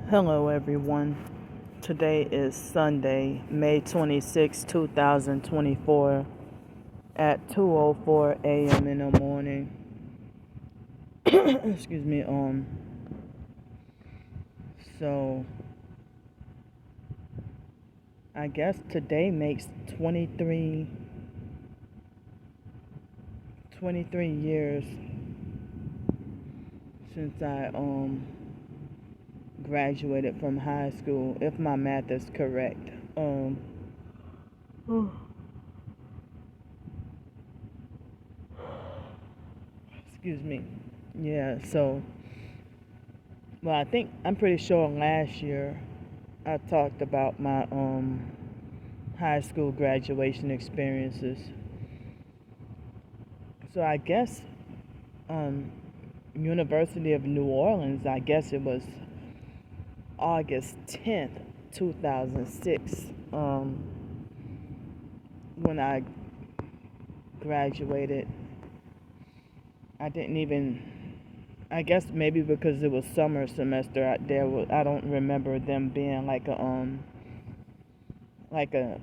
Hello, everyone. Today is Sunday, May 26, 2024, at 2:04 a.m. in the morning. Excuse me. So I guess today makes 23 years since I graduated from high school, if my math is correct. Excuse me. Yeah, so, well, I'm pretty sure last year I talked about my high school graduation experiences. So I guess University of New Orleans, I guess it was August 10th, 2006, when I graduated. I guess maybe because it was summer semester, I don't remember them being like a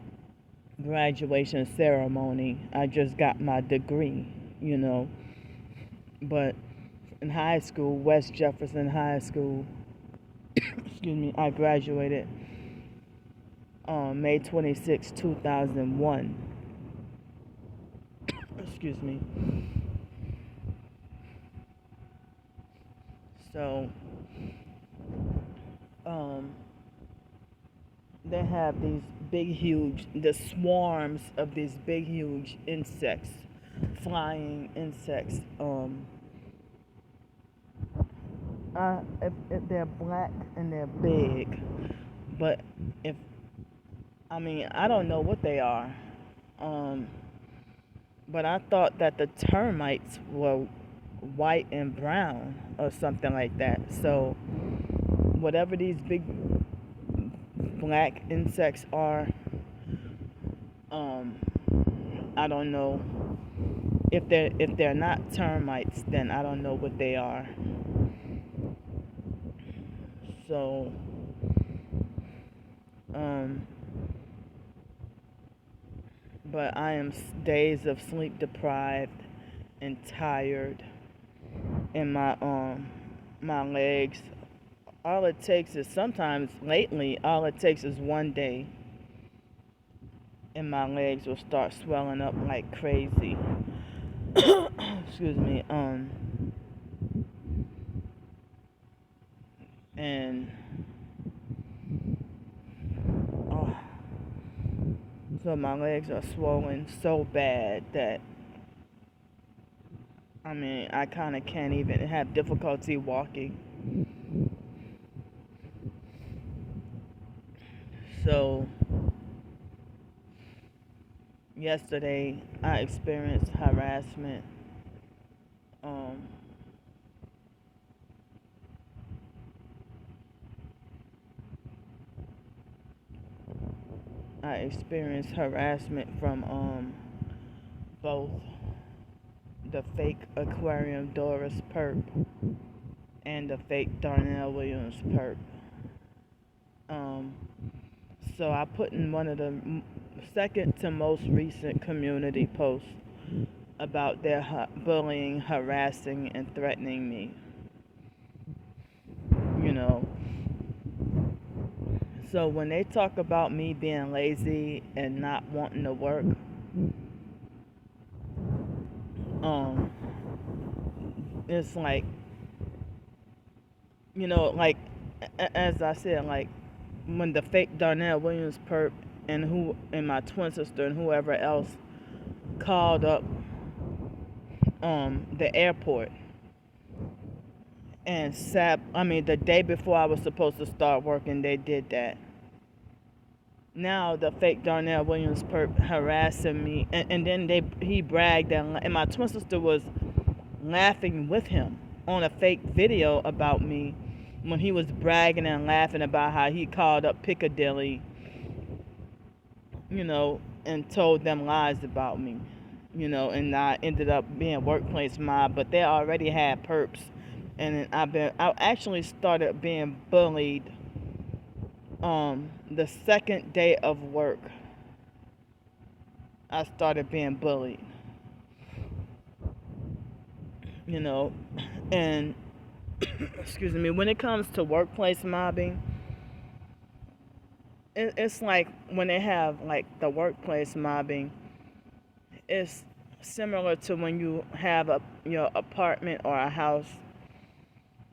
graduation ceremony. I just got my degree, But in high school, West Jefferson High School, excuse me, I graduated on May 26, 2001. Excuse me. So, they have the swarms of these big, huge insects, flying insects. If they're black and they're big, but I don't know what they are. But I thought that the termites were white and brown or something like that. So whatever these big black insects are, I don't know. If they're not termites, then I don't know what they are. So but I am days of sleep deprived and tired, and my legs. All it takes is one day, and my legs will start swelling up like crazy. Excuse me. And so my legs are swollen so bad that I kind of can't even have difficulty walking. So yesterday I experienced harassment. I experienced harassment from both the fake Aquarium Doris perp and the fake Darnell Williams perp. So I put in one of the second to most recent community posts about their bullying, harassing, and threatening me. So when they talk about me being lazy and not wanting to work, it's like, as I said, like when the fake Darnell Williams perp and my twin sister and whoever else called up the airport and the day before I was supposed to start working, they did that. Now the fake Darnell Williams perp harassing me, and then he bragged, and my twin sister was laughing with him on a fake video about me when he was bragging and laughing about how he called up Piccadilly, and told them lies about me, and I ended up being workplace mob, but they already had perps, and I actually started being bullied the second day of work, I started being bullied, you know, and excuse me, when it comes to workplace mobbing, it's like when they have like the workplace mobbing, it's similar to when you have your apartment or a house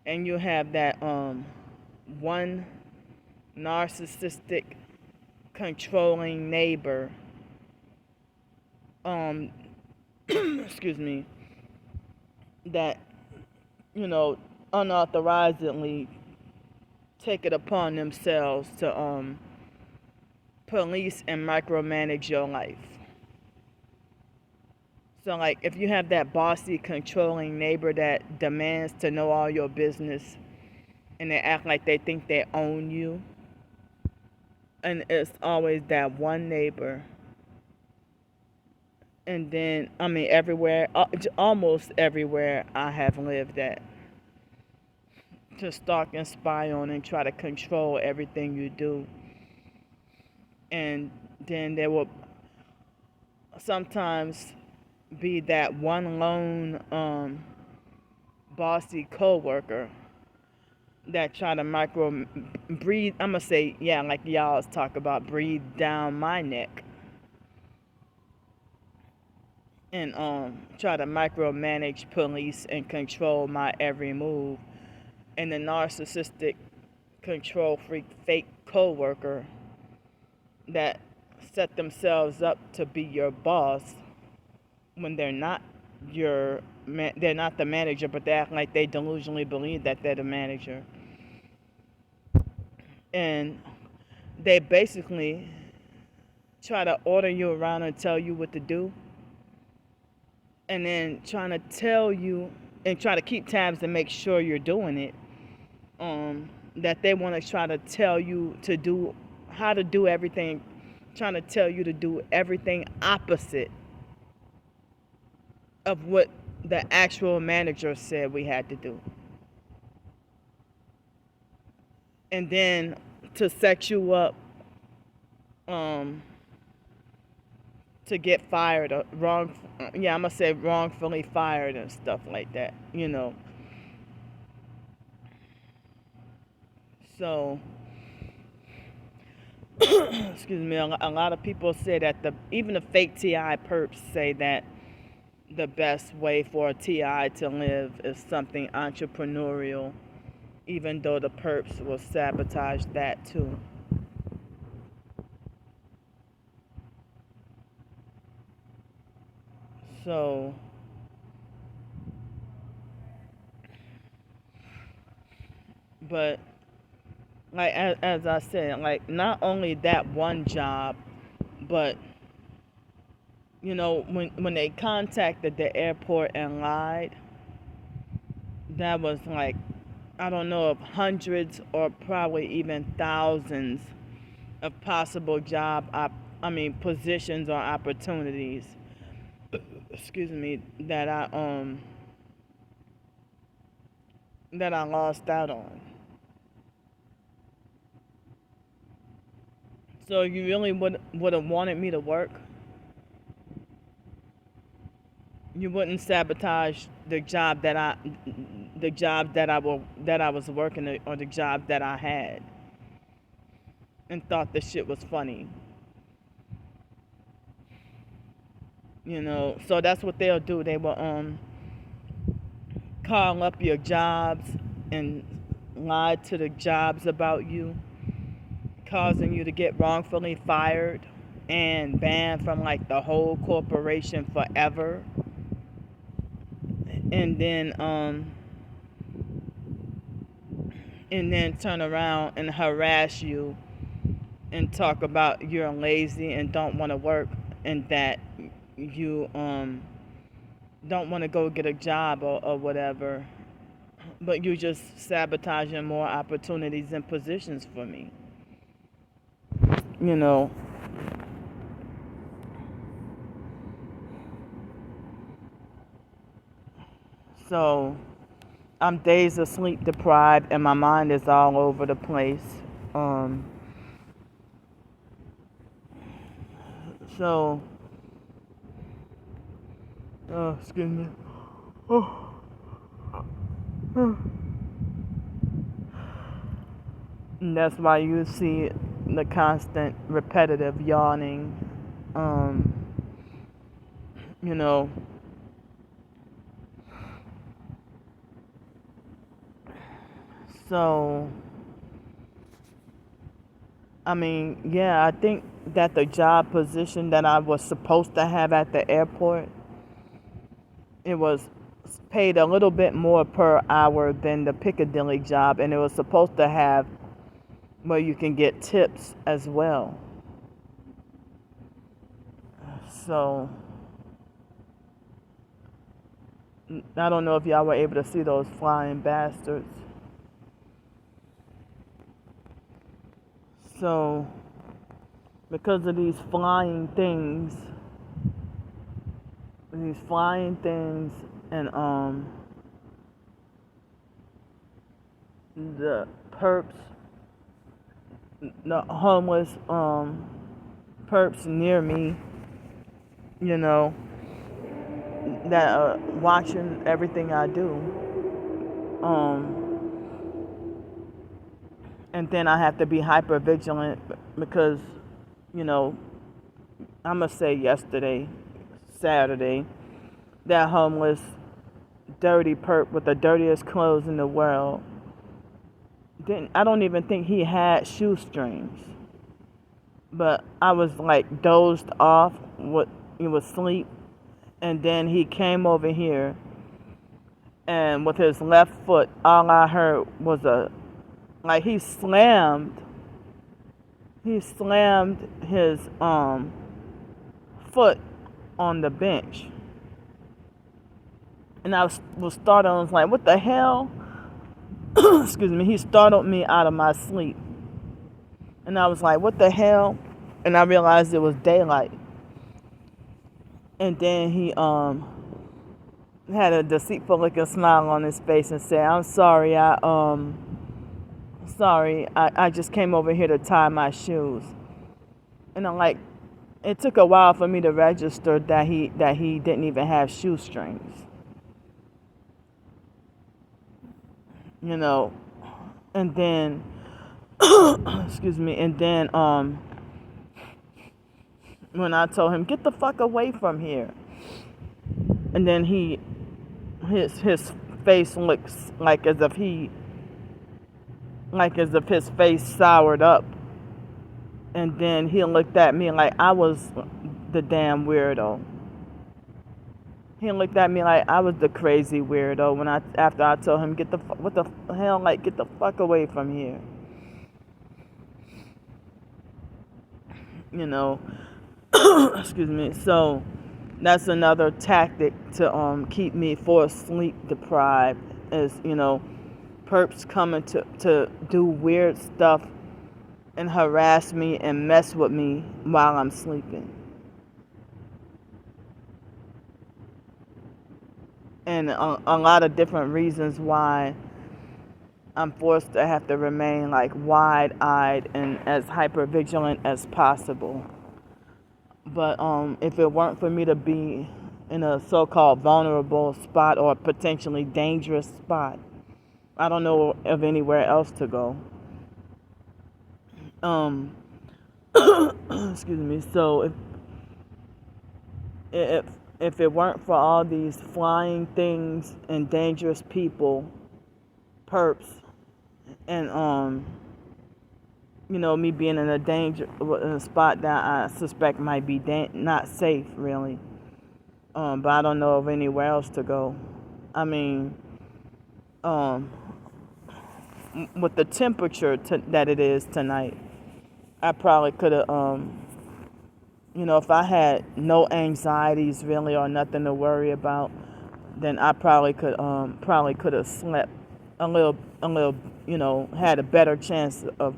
and you have that one narcissistic controlling neighbor, um excuse me, that unauthorizedly take it upon themselves to police and micromanage your life. So, like, if you have that bossy, controlling neighbor that demands to know all your business and they act like they think they own you, and it's always that one neighbor. And then, I mean, everywhere, almost everywhere I have lived at, to stalk and spy on and try to control everything you do. And then there will sometimes be that one lone bossy coworker that try to breathe. I'm gonna say, yeah, like y'all talk about, breathe down my neck and try to micromanage, police, and control my every move. And the narcissistic, control freak, fake coworker that set themselves up to be your boss when they're not they're not the manager, but they act like they delusionally believe that they're the manager. And they basically try to order you around and tell you what to do, and then trying to tell you and try to keep tabs and make sure you're doing it. That they want to try to tell you to do, how to do everything, trying to tell you to do everything opposite of what the actual manager said we had to do. And then to set you up to get fired or I'm gonna say wrongfully fired and stuff like that, So, excuse me, a lot of people say that even the fake TI perps say that the best way for a TI to live is something entrepreneurial, even though the perps will sabotage that too. So, but like as I said, like not only that one job, but when they contacted the airport and lied, that was like, I don't know, of hundreds or probably even thousands of possible positions or opportunities, excuse me, that I lost out on. So you really would have wanted me to work? You wouldn't sabotage the job that I was working, or the job that I had, and thought the shit was funny. So that's what they'll do. They will call up your jobs and lie to the jobs about you, causing you to get wrongfully fired and banned from like the whole corporation forever. And then turn around and harass you and talk about you're lazy and don't want to work, and that you don't want to go get a job or whatever, but you just sabotaging more opportunities and positions for me. So I'm days of sleep deprived and my mind is all over the place. So, excuse me. Oh. And that's why you see the constant repetitive yawning. Um, you know, so, I mean, yeah, I think that the job position that I was supposed to have at the airport, it was paid a little bit more per hour than the Piccadilly job, and it was supposed to have where you can get tips as well. So, I don't know if y'all were able to see those flying bastards. So, because of these flying things, and the perps, the homeless perps near me, you know, that are watching everything I do. And then I have to be hyper vigilant because, you know, I'm gonna say yesterday, Saturday, that homeless, dirty perp with the dirtiest clothes in the world. I don't even think he had shoestrings. But I was like dozed off, he was asleep, and then he came over here, and with his left foot, all I heard was he slammed his foot on the bench. And I was startled. I was like, what the hell? Excuse me. He startled me out of my sleep. And I was like, what the hell? And I realized it was daylight. And then he had a deceitful looking smile on his face and said, I'm sorry, I just came over here to tie my shoes. And I'm like, it took a while for me to register that he didn't even have shoestrings. You know, and then, excuse me, and then when I told him, get the fuck away from here, and then his face looks like as if his face soured up, and then he looked at me like I was the damn weirdo. He looked at me like I was the crazy weirdo after I told him, get the fuck away from here. You know, excuse me. So that's another tactic to keep me sleep deprived, is, you know, perps coming to do weird stuff and harass me and mess with me while I'm sleeping. And a lot of different reasons why I'm forced to have to remain like wide-eyed and as hyper-vigilant as possible. But if it weren't for me to be in a so-called vulnerable spot or potentially dangerous spot, I don't know of anywhere else to go. Excuse me. So if it weren't for all these flying things and dangerous people, perps, and you know, me being in a spot that I suspect might be not safe, really. But I don't know of anywhere else to go. I mean, with the temperature that it is tonight, I probably could have, you know, if I had no anxieties really or nothing to worry about, then I probably could have slept a little, you know, had a better chance of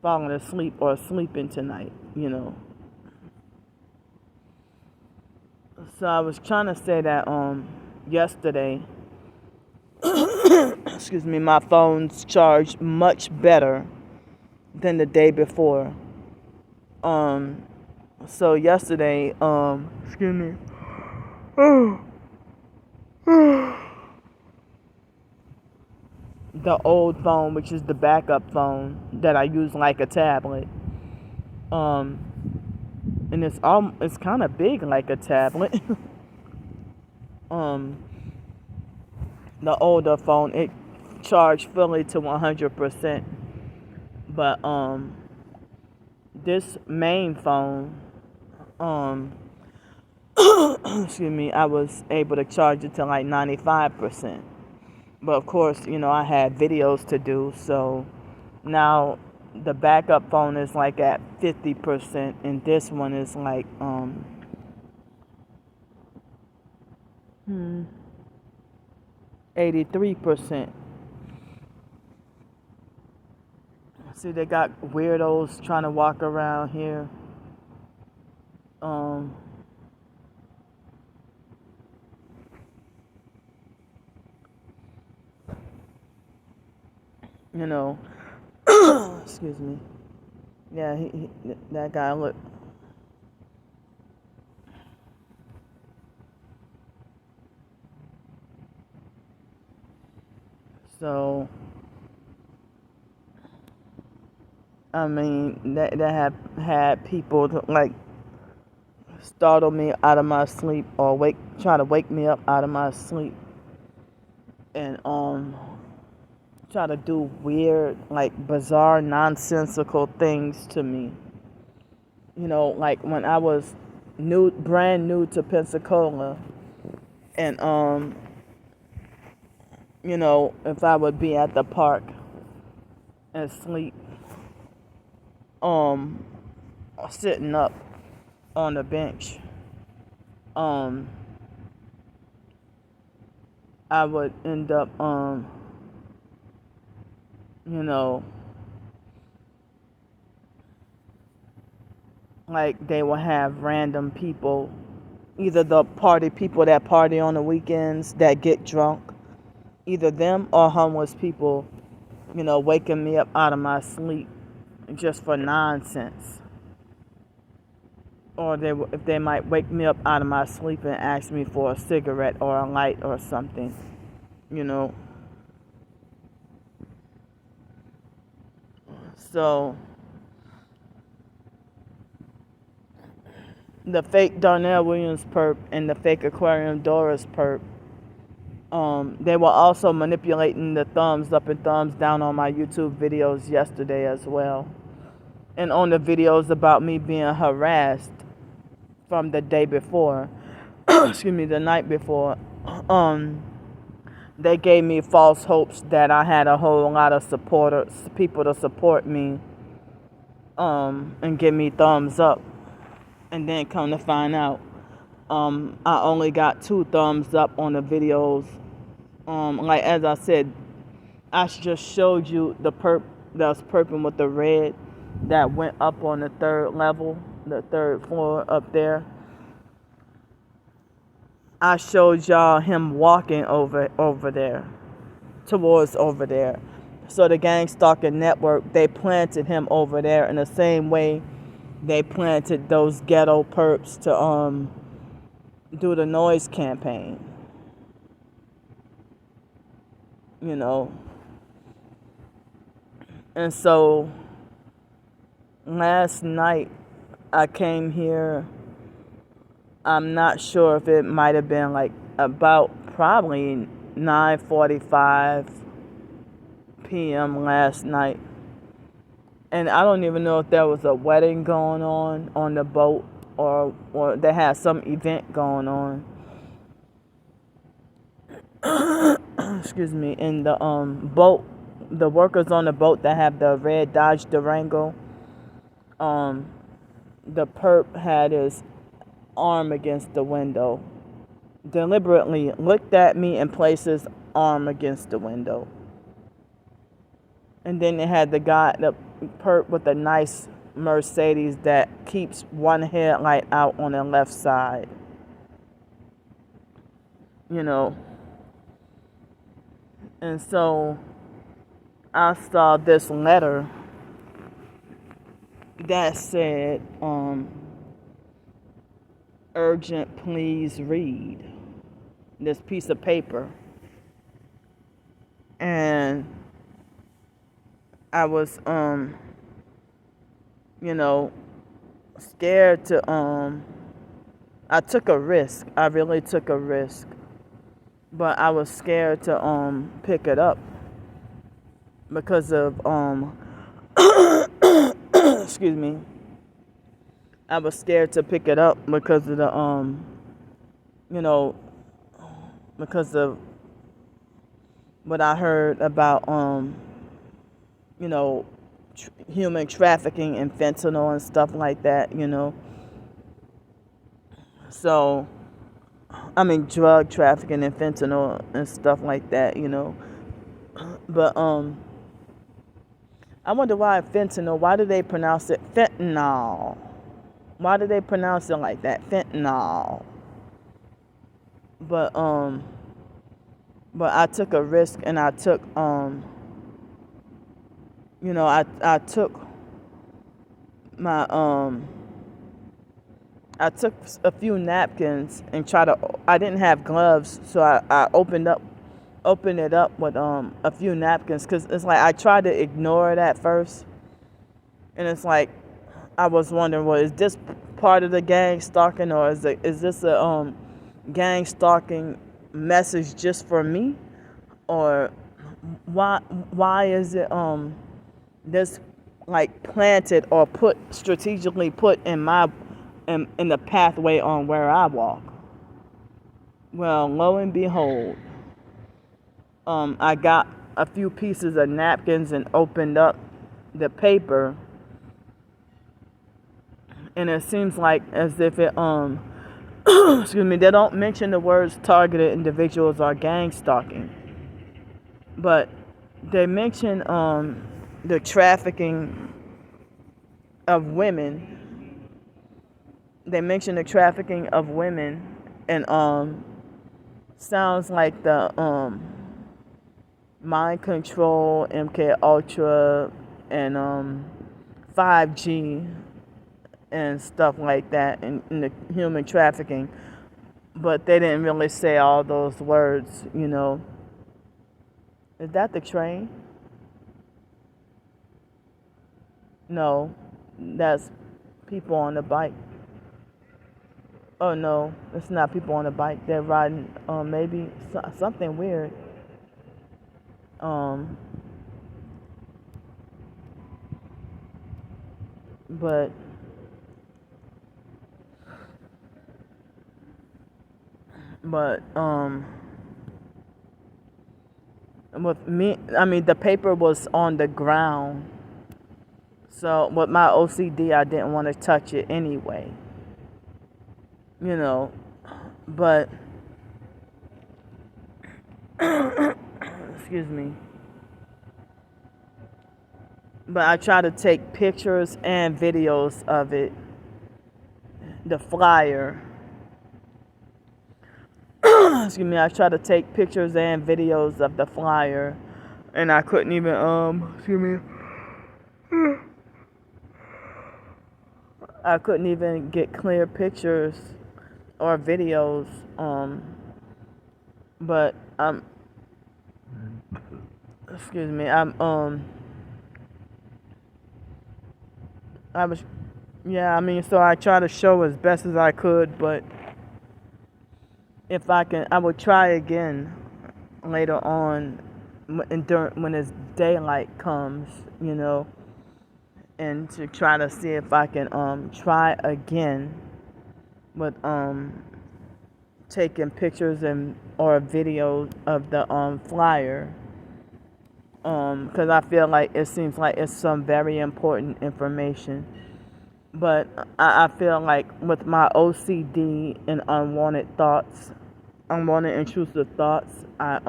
falling asleep or sleeping tonight, you know. So I was trying to say that yesterday, excuse me, my phone's charged much better than the day before. So yesterday, excuse me, the old phone, which is the backup phone that I use like a tablet, um, and it's kind of big like a tablet. um, the older phone, it charged fully to 100%, but this main phone, um, excuse me, I was able to charge it to like 95%. But of course, I had videos to do, so now the backup phone is like at 50%, and this one is like 83%. See, they got weirdos trying to walk around here. Um, you know, excuse me. Yeah, that guy look. So, I mean, that have had people to, like, startle me out of my sleep or try to wake me up out of my sleep, and try to do weird, like bizarre, nonsensical things to me. Like when I was brand new to Pensacola, and if I would be at the park and sleep, um, sitting up on the bench, um, I would end up, you know, like they will have random people, either the party people that party on the weekends that get drunk, either them or homeless people, waking me up out of my sleep just for nonsense. Or if they might wake me up out of my sleep and ask me for a cigarette or a light or something, you know. So the fake Darnell Williams perp and the fake Aquarium Doris perp, they were also manipulating the thumbs up and thumbs down on my YouTube videos yesterday as well. And on the videos about me being harassed from the day before, excuse me, the night before, they gave me false hopes that I had a whole lot of people to support me, and give me thumbs up. And then come to find out, I only got 2 thumbs up on the videos. Like as I said, I just showed you the perp that was perping with the red that went up on the 3rd level, the 3rd floor up there. I showed y'all him walking over there, towards over there. So the gang stalking network, they planted him over there in the same way they planted those ghetto perps to do the noise campaign. And so last night I came here, I'm not sure if it might have been like about probably 9:45 p.m. last night. And I don't even know if there was a wedding going on the boat, or they had some event going on. Excuse me. In the boat, the workers on the boat that have the red Dodge Durango, the perp had his arm against the window, deliberately looked at me and placed his arm against the window. And then they had the perp with a nice Mercedes that keeps one headlight out on the left side. And so I saw this letter that said, urgent, please read this piece of paper. And I was, scared to, I took a risk. I really took a risk. But I was scared to, pick it up because of, excuse me. I was scared to pick it up because of the, you know, because of what I heard about, human trafficking and fentanyl and stuff like that, So, drug trafficking and fentanyl and stuff like that, But, I wonder why fentanyl, why do they pronounce it fentanyl? Why do they pronounce it like that? Fentanyl. But I took a risk and I took, I took my, I took a few napkins and I didn't have gloves, so I opened it up with a few napkins, because it's like I tried to ignore it at first, and it's like I was wondering, well, is this part of the gang stalking, or is this a gang stalking message just for me, or why is it this like planted or strategically put in the pathway on where I walk? Well, lo and behold, I got a few pieces of napkins and opened up the paper, and it seems like as if it excuse me, they don't mention the words targeted individuals or gang stalking, but they mention the trafficking of women. They mention the trafficking of women, and sounds like the mind control, MK Ultra, and 5G and stuff like that, and the human trafficking. But they didn't really say all those words, Is that the train? No, that's people on the bike. Oh no, it's not people on the bike. They're riding, maybe something weird. But with me, the paper was on the ground. So with my OCD, I didn't want to touch it anyway. But excuse me. But I try to take pictures and videos of it. The flyer. Excuse me. I try to take pictures and videos of the flyer, and I couldn't even excuse me. I couldn't even get clear pictures or videos. But excuse me. I was, yeah. So I try to show as best as I could, but if I can, I will try again later on, when it's daylight comes, and to try to see if I can try again with taking pictures or videos of the flyer, because I feel like it seems like it's some very important information. But I feel like with my OCD and unwanted intrusive thoughts, I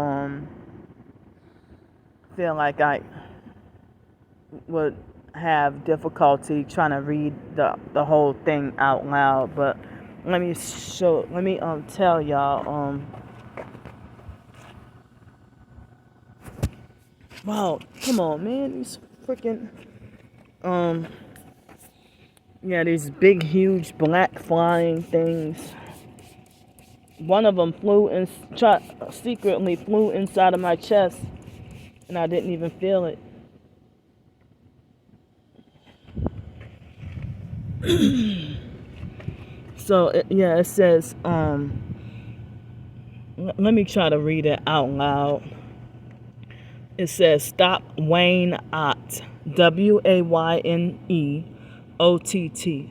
feel like I would have difficulty trying to read the whole thing out loud. But let me tell y'all, wow, come on, man, these freaking Yeah, these big, huge, black flying things. One of them secretly flew inside of my chest, and I didn't even feel it. So, it says, let me try to read it out loud. It says, stop Wayne Ott, WAYNEOTT.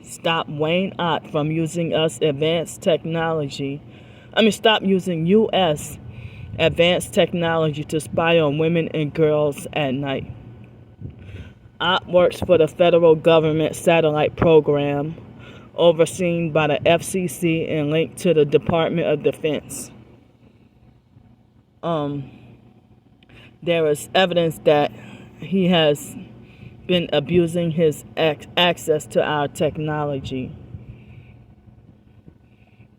Stop Wayne Ott from using stop using U.S. advanced technology to spy on women and girls at night. Ott works for the federal government satellite program overseen by the FCC and linked to the Department of Defense. There is evidence that he has been abusing his access to our technology.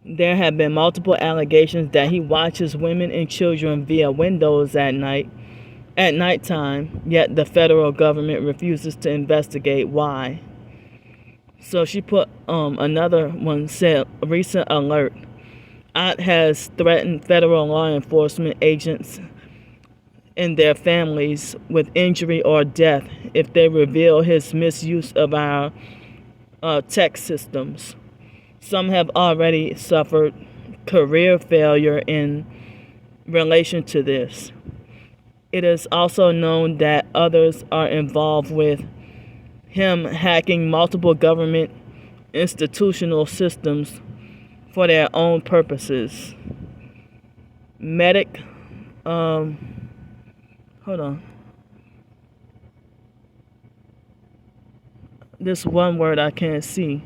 There have been multiple allegations that he watches women and children via windows at nighttime, yet the federal government refuses to investigate why. So she put another one, said, recent alert. Ott has threatened federal law enforcement agents and their families with injury or death if they reveal his misuse of our tech systems. Some have already suffered career failure in relation to this. It is also known that others are involved with him hacking multiple government institutional systems for their own purposes. Hold on. This one word I can't see.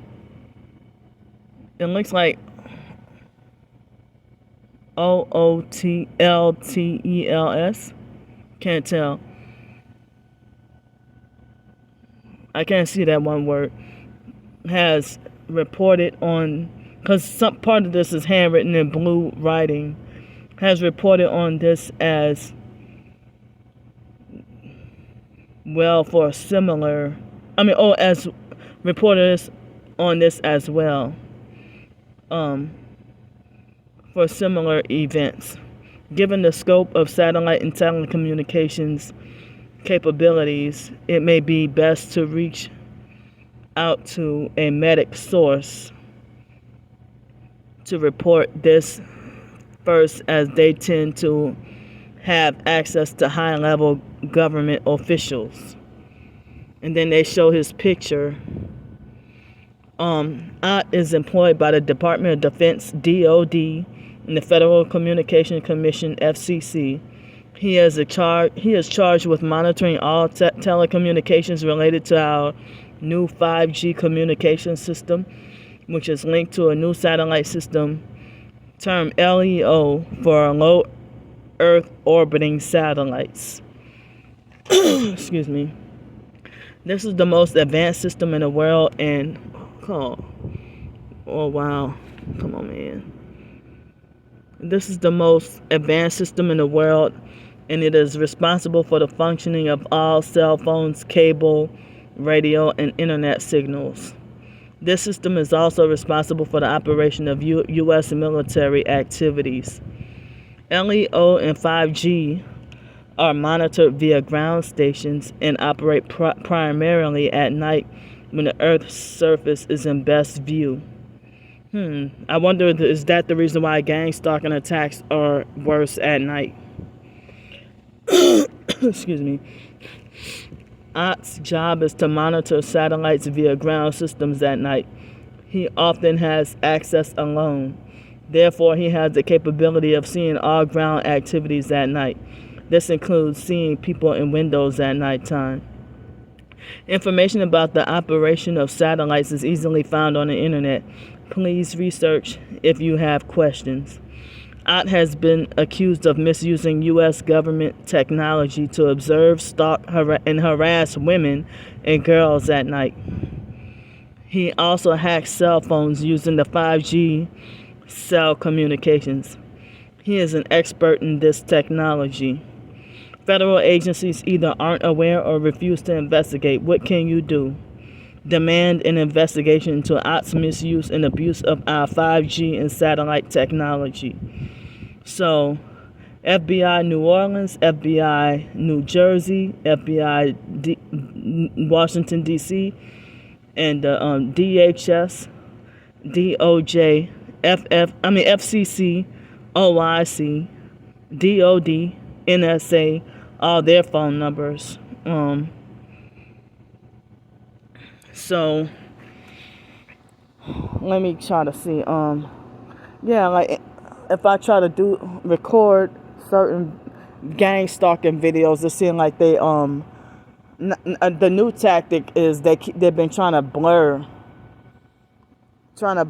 It looks like OOTLTELS. Can't tell. I can't see that one word. Has reported on, because some part of this is handwritten in blue writing, has reported on this as well for similar, as reporters on this as well, for similar events. Given the scope of satellite and telecommunications capabilities, it may be best to reach out to a medic source to report this first, as they tend to have access to high-level government officials. And then they show his picture. Ott is employed by the Department of Defense, DOD, and the Federal Communications Commission, FCC. He is charged with monitoring all telecommunications related to our new 5G communication system, which is linked to a new satellite system termed LEO for low Earth orbiting satellites. Excuse me. This is the most advanced system in the world, and oh wow, come on, man. This is the most advanced system in the world, and it is responsible for the functioning of all cell phones, cable, radio, and internet signals. This system is also responsible for the operation of U.S. military activities. LEO and 5G are monitored via ground stations and operate primarily at night when the Earth's surface is in best view. I wonder, is that the reason why gang stalking attacks are worse at night? Excuse me. Ott's job is to monitor satellites via ground systems at night. He often has access alone. Therefore, he has the capability of seeing all ground activities at night. This includes seeing people in windows at nighttime. Information about the operation of satellites is easily found on the internet. Please research if you have questions. Ott has been accused of misusing U.S. government technology to observe, stalk, and harass women and girls at night. He also hacks cell phones using the 5G cell communications. He is an expert in this technology. Federal agencies either aren't aware or refuse to investigate. What can you do? demand an investigation into ops misuse and abuse of our 5G and satellite technology. So, FBI New Orleans, FBI New Jersey, FBI Washington, D.C., and DHS, DOJ, FCC, OIC, DOD, NSA, all their phone numbers. So let me try to see. Yeah, like if I try to record certain gang stalking videos, it seems like they the new tactic is they've been trying to blur my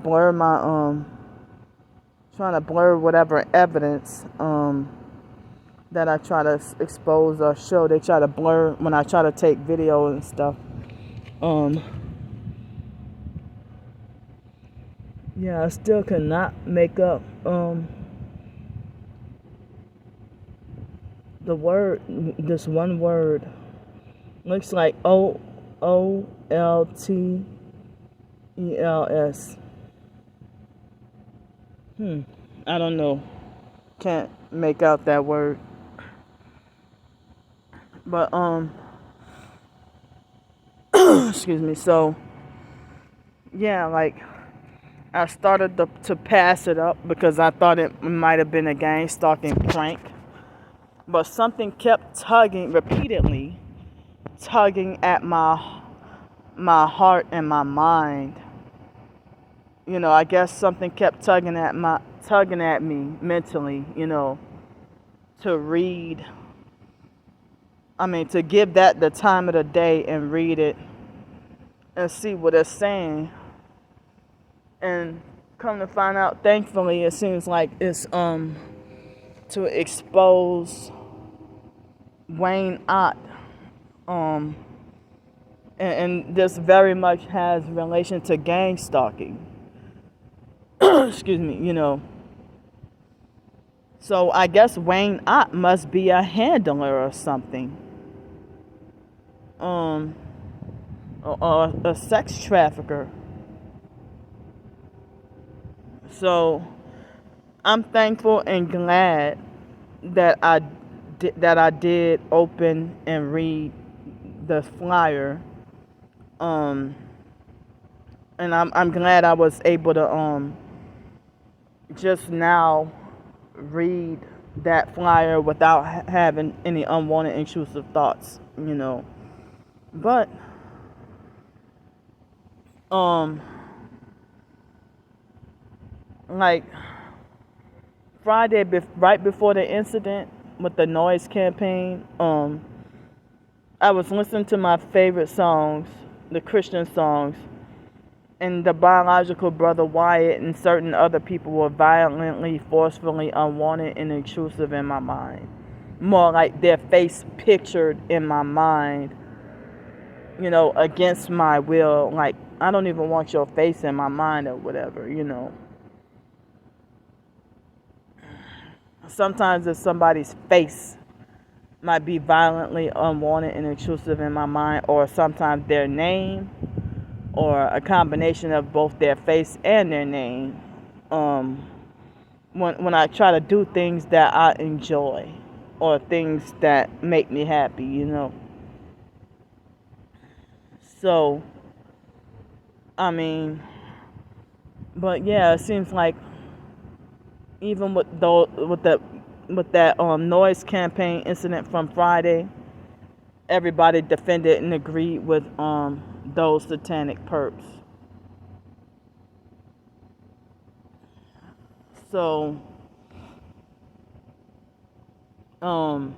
trying to blur whatever evidence that I try to expose or show. They try to blur when I try to take video and stuff. Yeah, I still cannot make up the word. This one word looks like OLTELS. I don't know. Can't make out that word. But excuse me. So yeah, like I started to pass it up because I thought it might have been a gang stalking prank. But something kept repeatedly tugging at my heart and my mind. You know, I guess something kept tugging at me mentally, you know, to give that the time of the day and read it and see what it's saying. And come to find out, thankfully, it seems like it's to expose Wayne Ott. And this very much has relation to gang stalking. Excuse me, you know. So I guess Wayne Ott must be a handler or something. Or a sex trafficker. So I'm thankful and glad that I did open and read the flyer. And I'm glad I was able to just now read that flyer without having any unwanted intrusive thoughts, you know. But like Friday, right before the incident with the noise campaign, I was listening to my favorite songs, the Christian songs, and the biological brother Wyatt and certain other people were violently, forcefully unwanted and intrusive in my mind. More like their face pictured in my mind, you know, against my will. Like, I don't even want your face in my mind or whatever, you know. Sometimes if somebody's face might be violently unwanted and intrusive in my mind, or sometimes their name, or a combination of both their face and their name, when I try to do things that I enjoy or things that make me happy, you know. So, I mean, but yeah, it seems like even with that noise campaign incident from Friday, everybody defended and agreed with those satanic perps. So and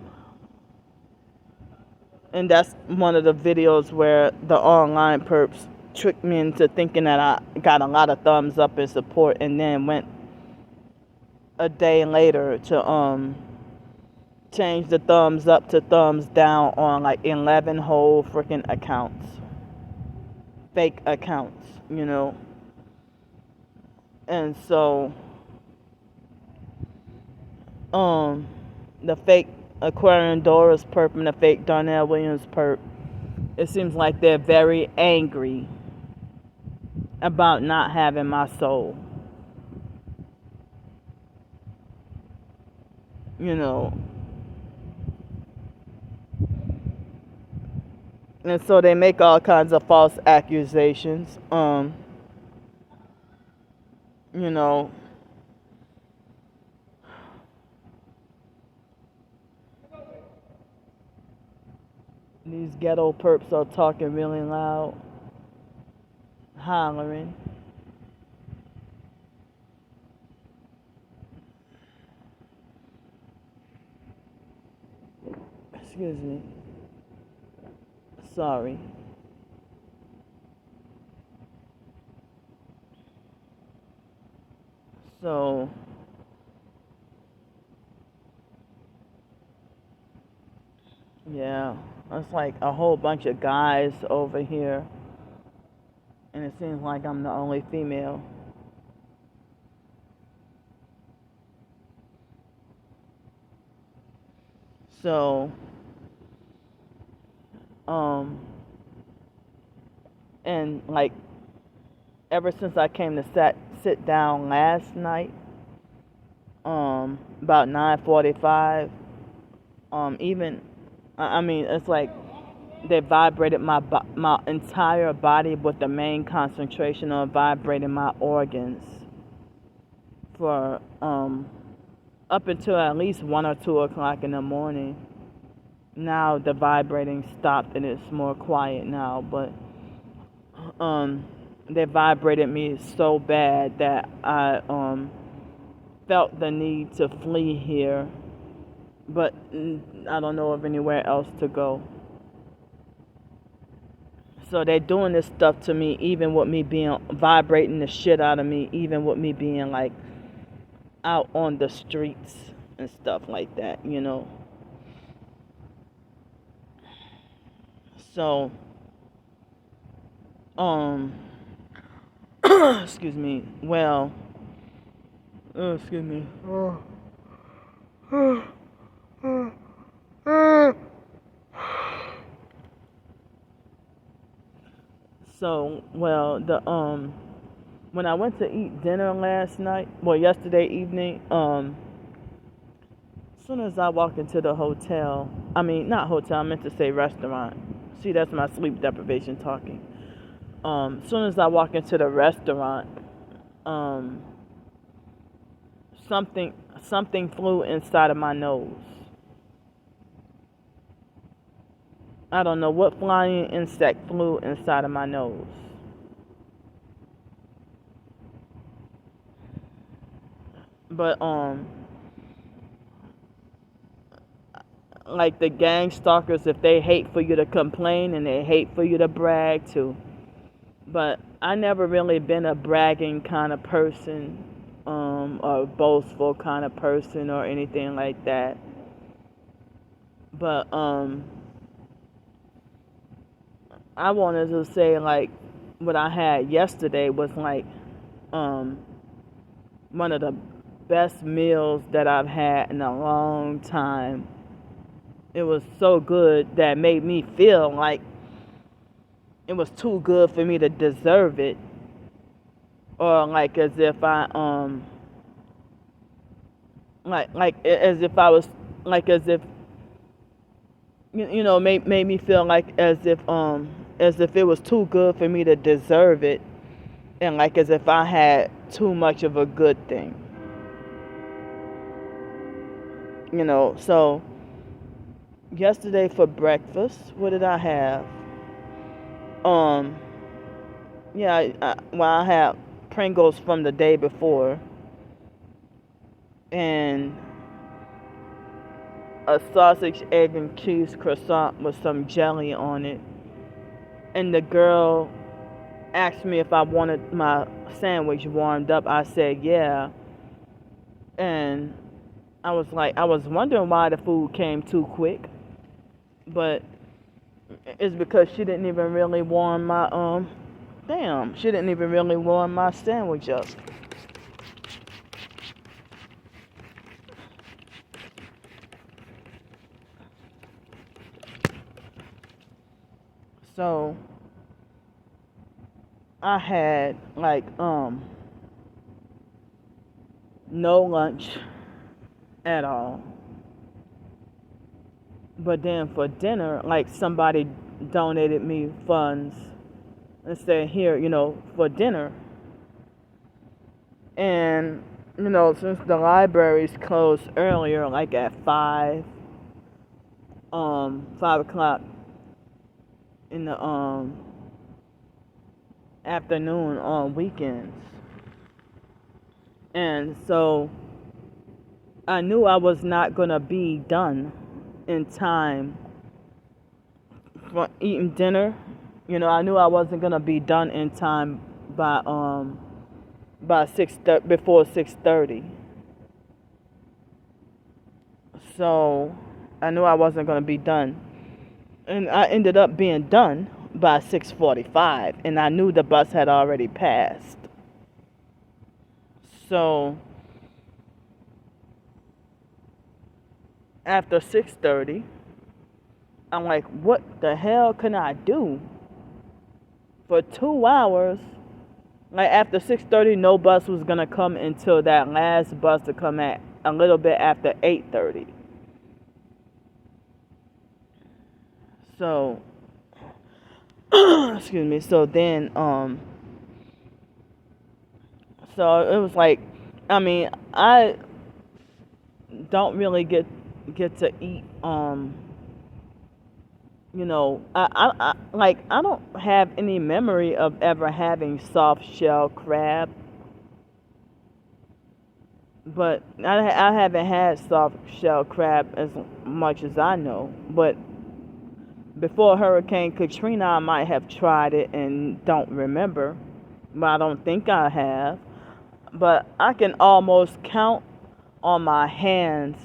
that's one of the videos where the online perps tricked me into thinking that I got a lot of thumbs up and support, and then went a day later to change the thumbs up to thumbs down on like 11 whole freaking accounts, fake accounts, you know. And so the fake Aquarian Doris perp and the fake Darnell Williams perp, it seems like they're very angry about not having my soul. You know, and so they make all kinds of false accusations. You know, these ghetto perps are talking really loud, hollering. Excuse me. Sorry. So, yeah, it's like a whole bunch of guys over here, and it seems like I'm the only female. So, um, and like ever since I came to sit down last night, about 9:45, even I mean it's like they vibrated my entire body with the main concentration on vibrating my organs for up until at least 1 or 2 o'clock in the morning. Now the vibrating stopped and it's more quiet now, but they vibrated me so bad that I felt the need to flee here, but I don't know of anywhere else to go. So they're doing this stuff to me, even with me being vibrating the shit out of me, even with me being like out on the streets and stuff like that, you know. So, excuse me. Well, excuse me. So, well, when I went to eat dinner last night, well, yesterday evening, as soon as I walked into the hotel, I mean, not hotel, I meant to say restaurant. See, that's my sleep deprivation talking. As soon as I walked into the restaurant, something flew inside of my nose. I don't know what flying insect flew inside of my nose. But like the gang stalkers, if they hate for you to complain and they hate for you to brag too. But I never really been a bragging kind of person, or boastful kind of person or anything like that. But I wanted to say like what I had yesterday was like one of the best meals that I've had in a long time. It was so good that made me feel like it was too good for me to deserve it, or like as if I like as if I was like as if you know made me feel like as if it was too good for me to deserve it, and like as if I had too much of a good thing, you know. So yesterday for breakfast, what did I have? Yeah, I had Pringles from the day before, and a sausage, egg, and cheese croissant with some jelly on it. And the girl asked me if I wanted my sandwich warmed up. I said yeah. And I was wondering why the food came too quick. But it's because she didn't even really warm my she didn't even really warm my sandwich up. So I had like no lunch at all. But then for dinner, like somebody donated me funds and said, here, for dinner. And, since the libraries closed earlier, like at 5 o'clock in the afternoon on weekends. And so I knew I was not going to be done in time for eating dinner. I knew I wasn't going to be done in time by before 6:30. So I knew I wasn't going to be done. And I ended up being done by 6:45, and I knew the bus had already passed. So after 6:30, I'm like, what the hell can I do for 2 hours? Like after 6:30, no bus was gonna come until that last bus to come at a little bit after 8:30. So excuse me. So then so it was like, I don't really get to eat I don't have any memory of ever having soft shell crab, but I haven't had soft shell crab as much as I know. But before Hurricane Katrina, I might have tried it and don't remember, but I don't think I have. But I can almost count on my hands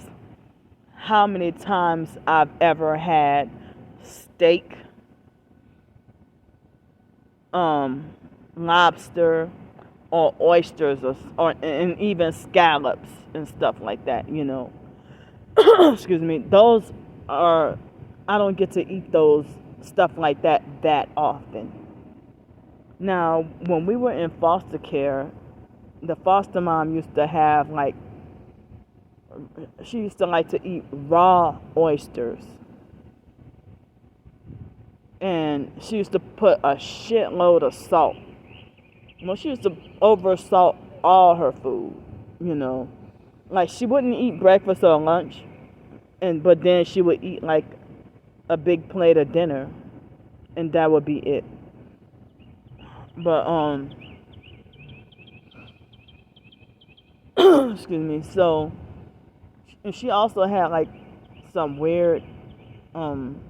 how many times I've ever had steak, lobster, or oysters, and even scallops and stuff like that. Excuse me. Those are, I don't get to eat those stuff like that often. Now, when we were in foster care, the foster mom used to have she used to like to eat raw oysters. And she used to put a shitload of salt. Well, she used to over salt all her food, Like she wouldn't eat breakfast or lunch, but then she would eat like a big plate of dinner, and that would be it. But excuse me. So, and she also had like some weird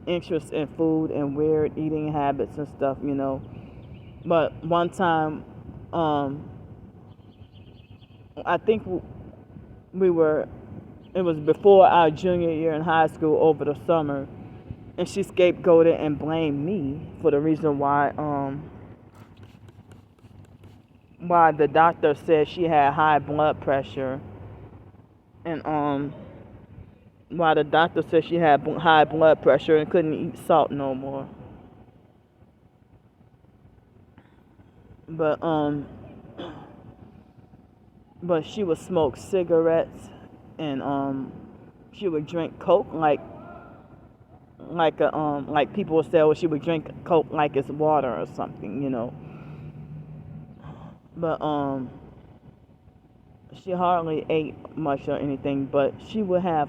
interest in food and weird eating habits and stuff, But one time, I think it was before our junior year in high school over the summer, and she scapegoated and blamed me for the reason why the doctor said she had high blood pressure, and why the doctor said she had high blood pressure and couldn't eat salt no more. But she would smoke cigarettes, and she would drink Coke like people would say, well, she would drink Coke like it's water or something, But she hardly ate much or anything, but she would have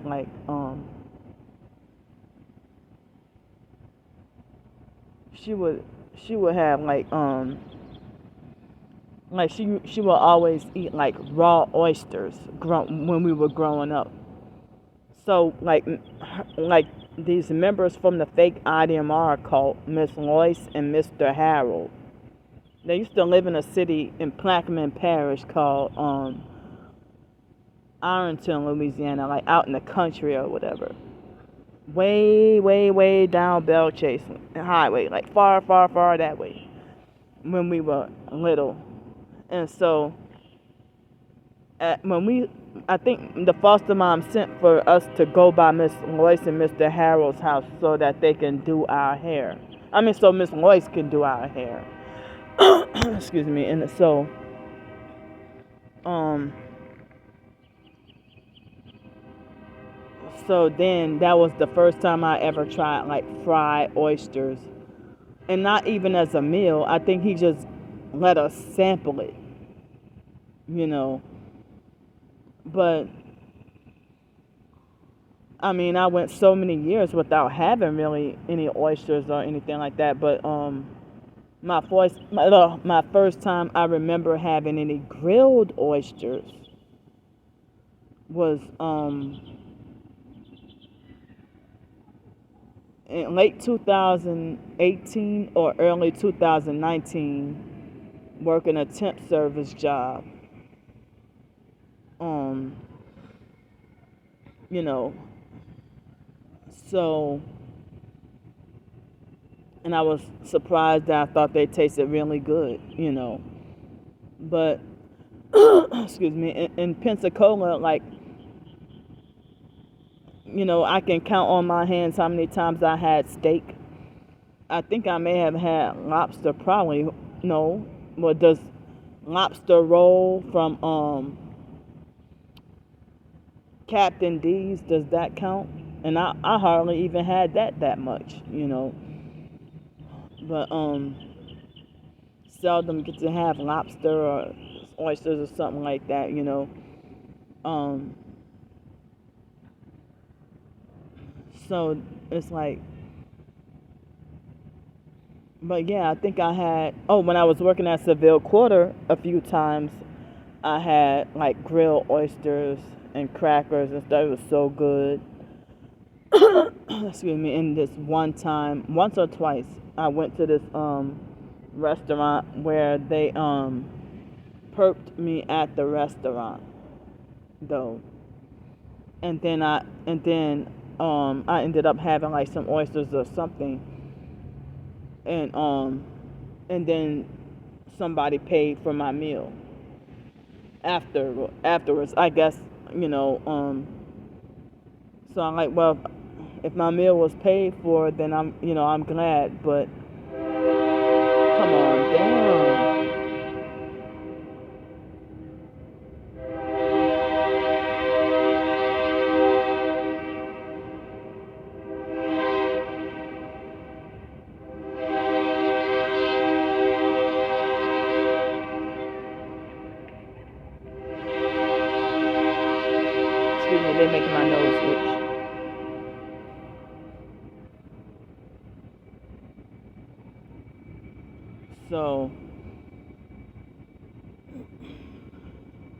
she would have she would always eat like raw oysters when we were growing up. So like these members from the fake IDMR cult, Miss Loyce and Mr. Harold, they used to live in a city in Plaquemine Parish called Ironton, Louisiana, like out in the country or whatever. Way, way, way down Bell Chase Highway, like far, far, far that way when we were little. And so I think the foster mom sent for us to go by Miss Loyce and Mr. Harold's house so that they can do our hair. So Miss Loyce can do our hair. excuse me. And so, um, so then that was the first time I ever tried like fried oysters, and not even as a meal. I think he just let us sample it, you know. But I mean, I went so many years without having really any oysters or anything like that. But my first time I remember having any grilled oysters was in late 2018 or early 2019, working a temp service job. Um, you know, so, and I was surprised that I thought they tasted really good, you know. But excuse me, in Pensacola, like, you know, I can count on my hands how many times I had steak. I think I may have had lobster, probably. No, but does lobster roll from Captain D's, does that count? And I hardly even had that much, you know. But seldom get to have lobster or oysters or something like that, you know. Um, so it's like, but yeah, I think I had. Oh, when I was working at Seville Quarter, a few times I had like grilled oysters and crackers and stuff. It was so good. Excuse me. And this one time, once or twice, I went to this restaurant where they perked me at the restaurant though, and then I ended up having like some oysters or something, and and then somebody paid for my meal afterwards, I guess, you know. So I'm like, well, if my meal was paid for, then I'm glad. But come on, damn. Excuse me, they're making my nose itch. So,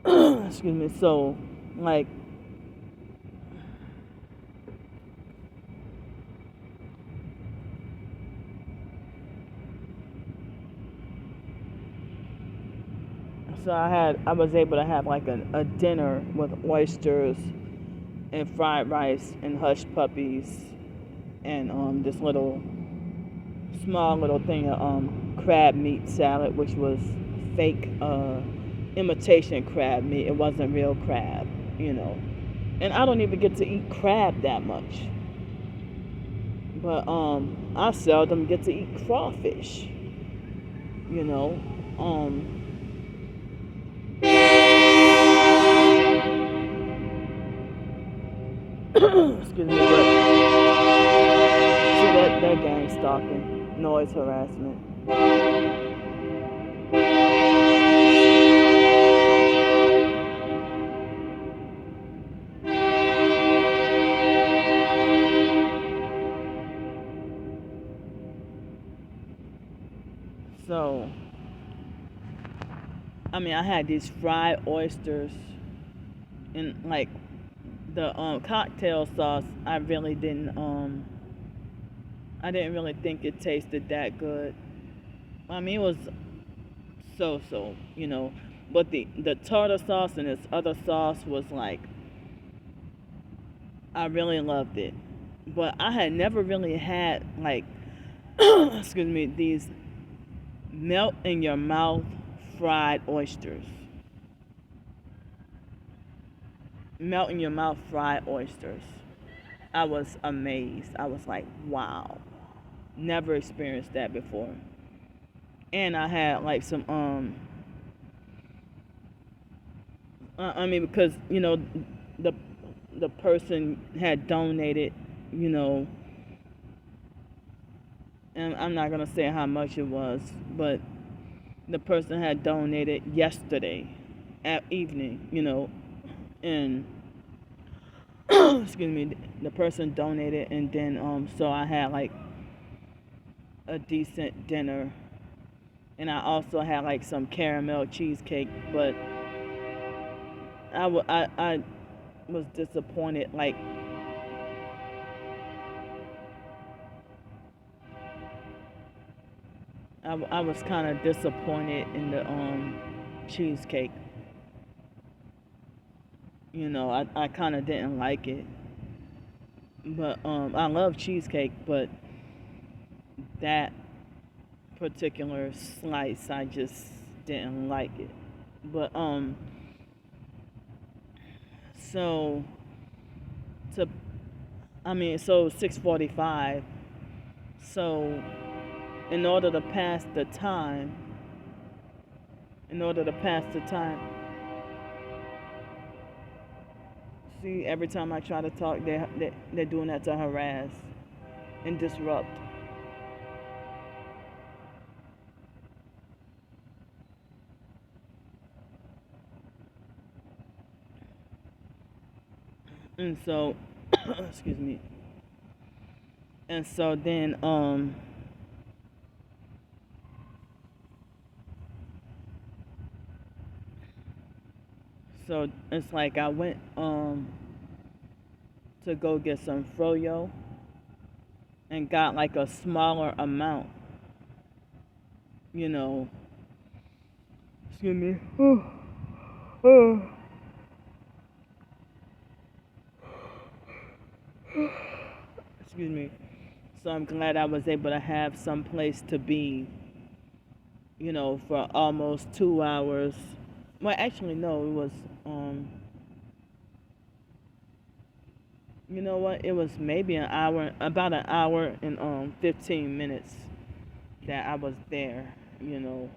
excuse me. So, like, I was able to have like a dinner with oysters and fried rice and hush puppies and this little small little thing of crab meat salad, which was fake imitation crab meat. It wasn't real crab, you know. And I don't even get to eat crab that much. But I seldom get to eat crawfish, you know. Excuse me, but see that gang stalking, noise harassment. So, I mean, I had these fried oysters and like the cocktail sauce. I didn't really think it tasted that good. I mean, it was so, you know. But the tartar sauce and this other sauce was like, I really loved it. But I had never really had like, excuse me, these melt in your mouth fried oysters. Melt in your mouth fried oysters. I was amazed. I was like, wow. Never experienced that before. And I had like some I mean, because the the person had donated, you know, and I'm not gonna say how much it was, but the person had donated yesterday at evening, and excuse me, the person donated, and then so I had like a decent dinner, and I also had like some caramel cheesecake, but I was disappointed, like I was kind of disappointed in the cheesecake. I kind of didn't like it, but I love cheesecake, but that particular slice I just didn't like it. But so to so 6:45. So in order to pass the time, in order to pass the time. See, every time I try to talk, they're doing that to harass and disrupt. And so, excuse me. And so then, so it's like I went to go get some froyo and got like a smaller amount, you know. Excuse me. Excuse me. So I'm glad I was able to have some place to be, for almost 2 hours. Well, actually, no, it was, you know what? It was maybe about an hour and 15 minutes that I was there. And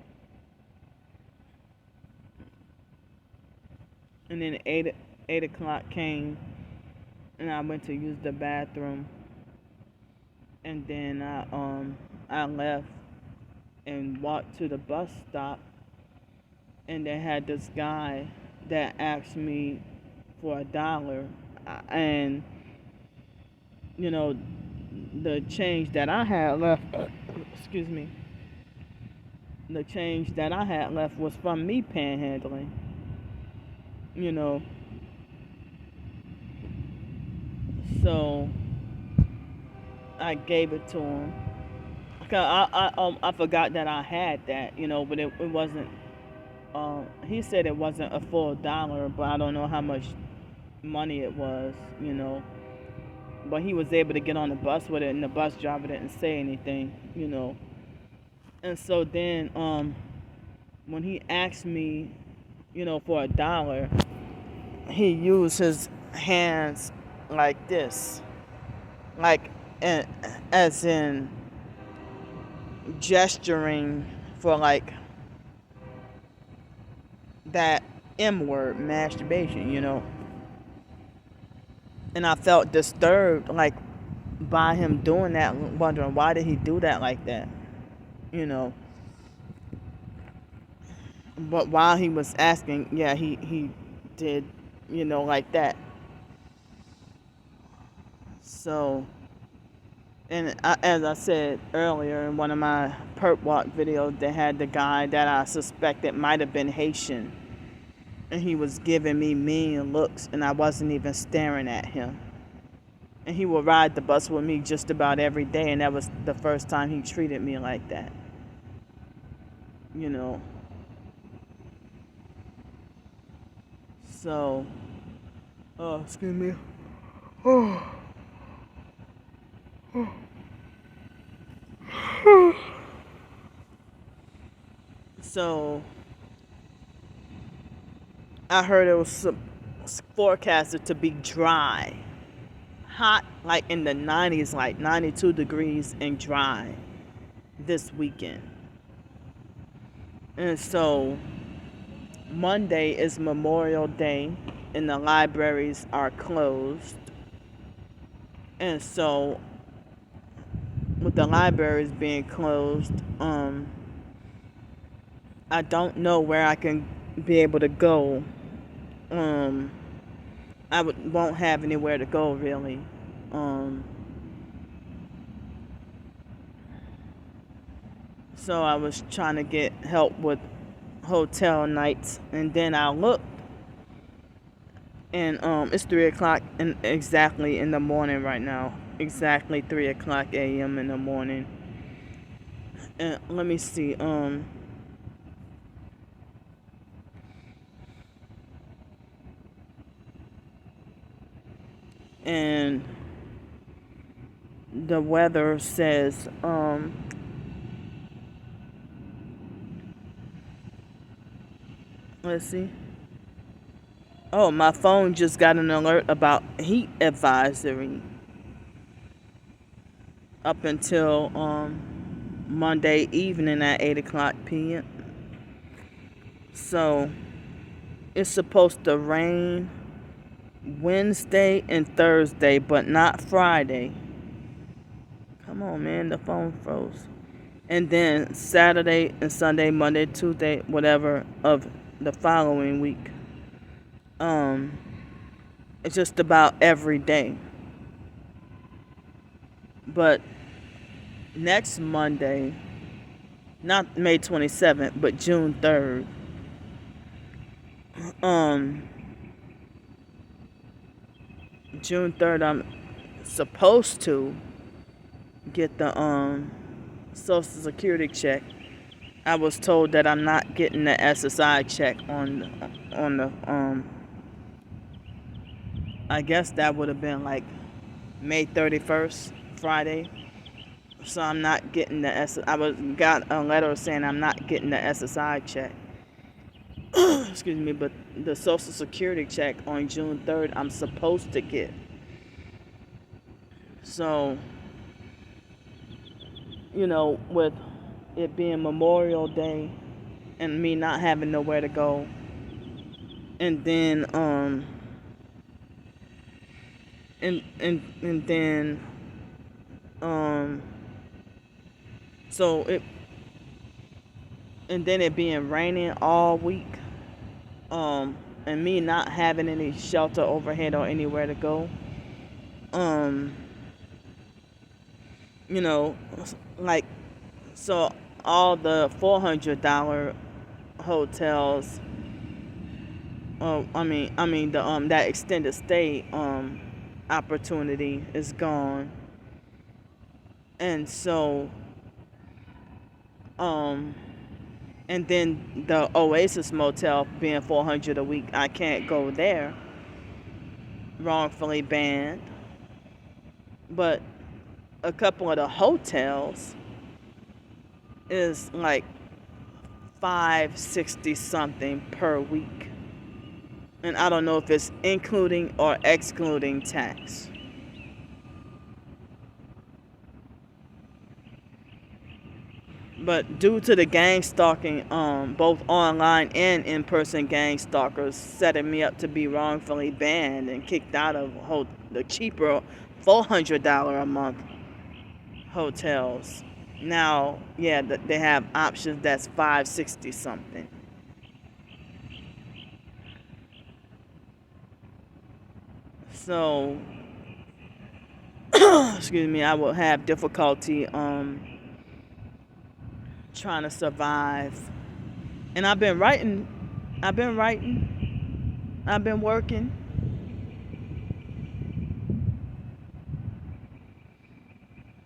then 8 o'clock came, and I went to use the bathroom, and then I left and walked to the bus stop, and they had this guy that asked me for $1, and the change that I had left, excuse me, the change that I had left was from me panhandling, you know. So I gave it to him. Cause I forgot that I had that, but it wasn't. He said it wasn't a full dollar, but I don't know how much money it was. But he was able to get on the bus with it, and the bus driver didn't say anything. And so then, when he asked me, for $1, he used his hands like this, like, as in gesturing for like that M word, masturbation. And I felt disturbed, like, by him doing that, wondering why did he do that like that, you know. But while he was asking, yeah, he did, like that. So, and as I said earlier in one of my perp walk videos, they had the guy that I suspected might have been Haitian, and he was giving me mean looks, and I wasn't even staring at him. And he would ride the bus with me just about every day, and that was the first time he treated me like that. So, oh, excuse me. So, I heard it was forecasted to be dry. Hot, like in the 90s, like 92 degrees, and dry this weekend. And so Monday is Memorial Day and the libraries are closed. And so with the libraries being closed, I don't know where I can be able to go. Won't have anywhere to go really. So I was trying to get help with hotel nights, and then I looked, and it's 3 o'clock exactly in the morning right now. Exactly 3 o'clock a.m. in the morning. And let me see. And the weather says let's see. Oh, my phone just got an alert about heat advisory up until Monday evening at 8 o'clock p.m. So it's supposed to rain Wednesday and Thursday, but not Friday. Come on, man, the phone froze. And then Saturday and Sunday, Monday, Tuesday, whatever of the following week. It's just about every day. But next Monday, not May 27th, but June 3rd, I'm supposed to get the Social Security check. I was told that I'm not getting the SSI check on the I guess that would have been like May 31st, Friday. So I'm not getting the got a letter saying I'm not getting the SSI check. Excuse me, but the Social Security check on June 3rd I'm supposed to get. So, with it being Memorial Day and me not having nowhere to go, and then and then so it and then it being raining all week, and me not having any shelter overhead or anywhere to go, like, so all the $400 hotels, that extended stay opportunity is gone. And so and then the Oasis Motel being $400 a week, I can't go there. Wrongfully banned. But a couple of the hotels is like $560 something per week. And I don't know if it's including or excluding tax. But due to the gang stalking, both online and in-person gang stalkers setting me up to be wrongfully banned and kicked out of the cheaper $400 a month hotels. Now, yeah, they have options that's $560 something. So, excuse me, I will have difficulty trying to survive. And I've been writing, I've been working.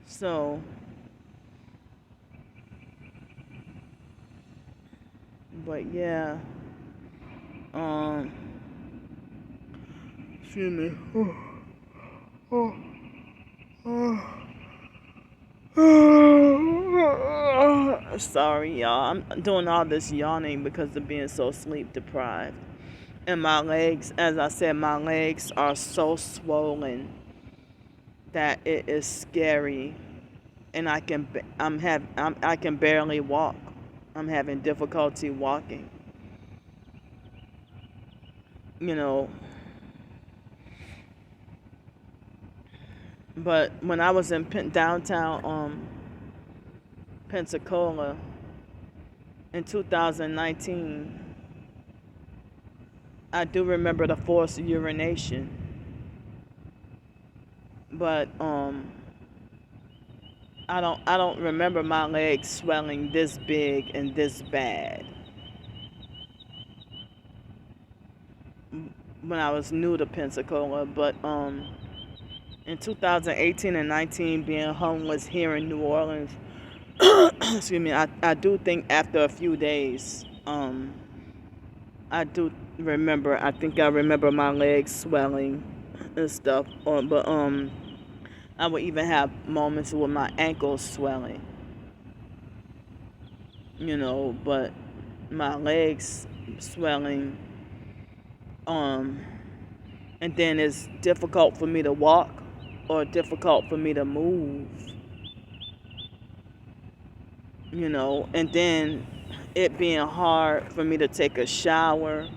So, but yeah, excuse me. Sorry, y'all. I'm doing all this yawning because of being so sleep deprived. And my legs, as I said, my legs are so swollen that it is scary, and I can barely walk. I'm having difficulty walking. You know, but when I was in downtown Pensacola in 2019, I do remember the forced urination, but I don't remember my legs swelling this big and this bad when I was new to Pensacola. But in 2018 and 19, being homeless here in New Orleans, excuse me, I do think after a few days, I do remember. I think I remember my legs swelling and stuff. But I would even have moments with my ankles swelling. You know, but my legs swelling. And then it's difficult for me to walk or difficult for me to move. You know, and then it being hard for me to take a shower.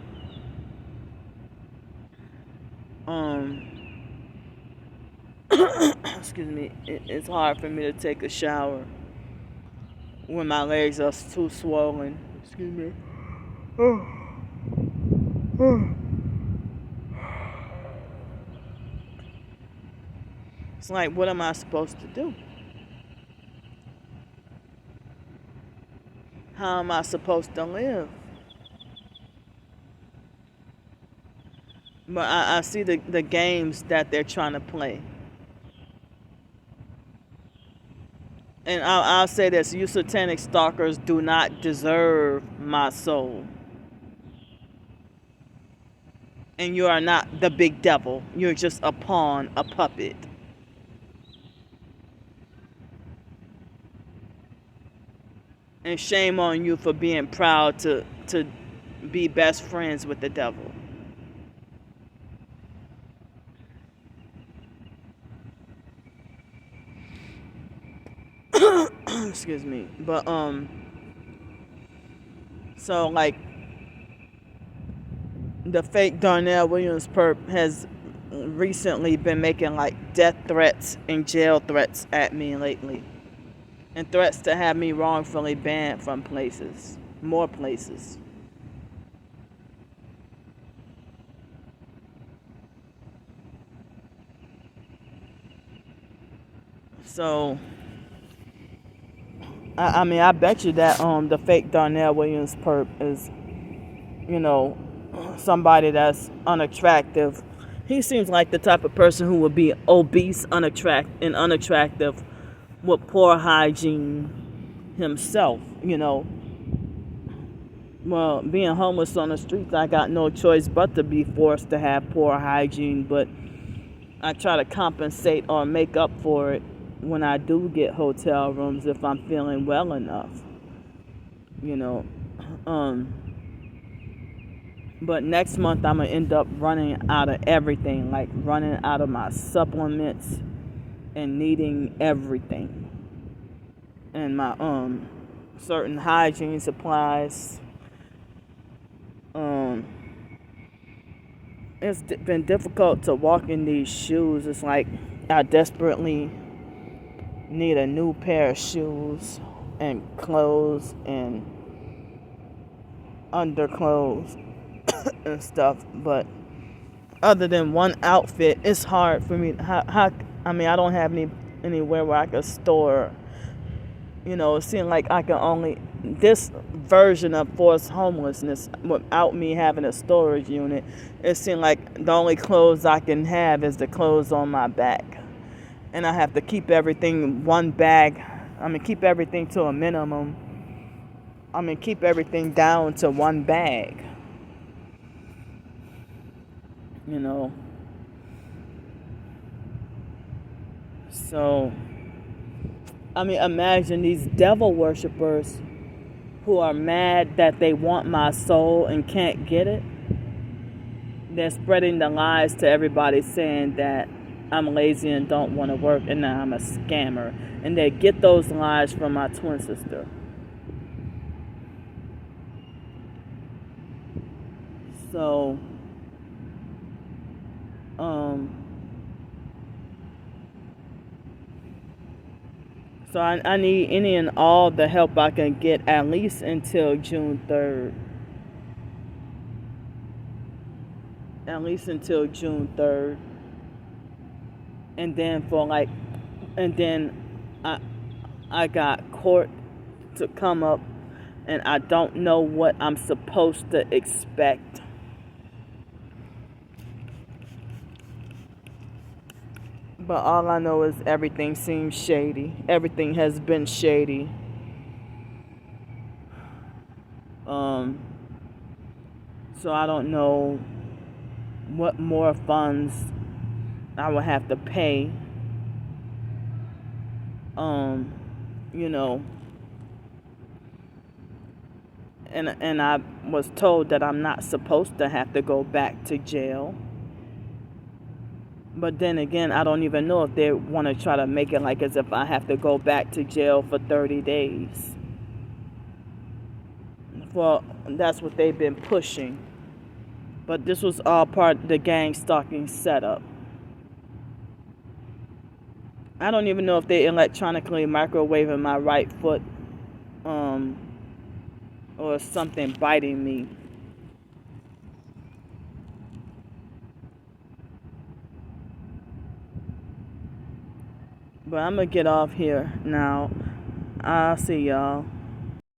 Excuse me, it's hard for me to take a shower when my legs are too swollen. Excuse me. It's like, what am I supposed to do? How am I supposed to live? But I see the games that they're trying to play. And I'll say this, you satanic stalkers do not deserve my soul. And you are not the big devil. You're just a pawn, a puppet. And shame on you for being proud to be best friends with the devil. Excuse me. But so like the fake Darnell Williams perp has recently been making like death threats and jail threats at me lately. And threats to have me wrongfully banned from places, more places. So, I mean, I bet you that the fake Darnell Williams perp is, you know, somebody that's unattractive. He seems like the type of person who would be obese, unattractive, with poor hygiene himself, you know. Well, being homeless on the streets, I got no choice but to be forced to have poor hygiene, but I try to compensate or make up for it when I do get hotel rooms if I'm feeling well enough, you know. But next month I'm going to end up running out of everything, like running out of my supplements and needing everything. And my certain hygiene supplies. It's been difficult to walk in these shoes. It's like I desperately need a new pair of shoes and clothes and underclothes and stuff. But other than one outfit, it's hard for me. I mean, I don't have anywhere where I could store. You know, it seems like I can only, this version of forced homelessness without me having a storage unit, it seems like the only clothes I can have is the clothes on my back. And I have to keep everything in one bag. I mean, keep everything to a minimum. I mean, keep everything down to one bag. You know. So, I mean, imagine these devil worshippers who are mad that they want my soul and can't get it. They're spreading the lies to everybody saying that I'm lazy and don't want to work and that I'm a scammer. And they get those lies from my twin sister. So, um, I need any and all the help I can get at least until June 3rd. At least until June 3rd. And then I I got court to come up, and I don't know what I'm supposed to expect. But all I know is everything seems shady. Everything has been shady. So I don't know what more funds I will have to pay. You know, and I was told that I'm not supposed to have to go back to jail. But then again, I don't even know if they want to try to make it like as if I have to go back to jail for 30 days. Well, that's what they've been pushing. But this was all part of the gang stalking setup. I don't even know if they electronically microwaving my right foot or something biting me. But I'm going to get off here now. I'll see y'all.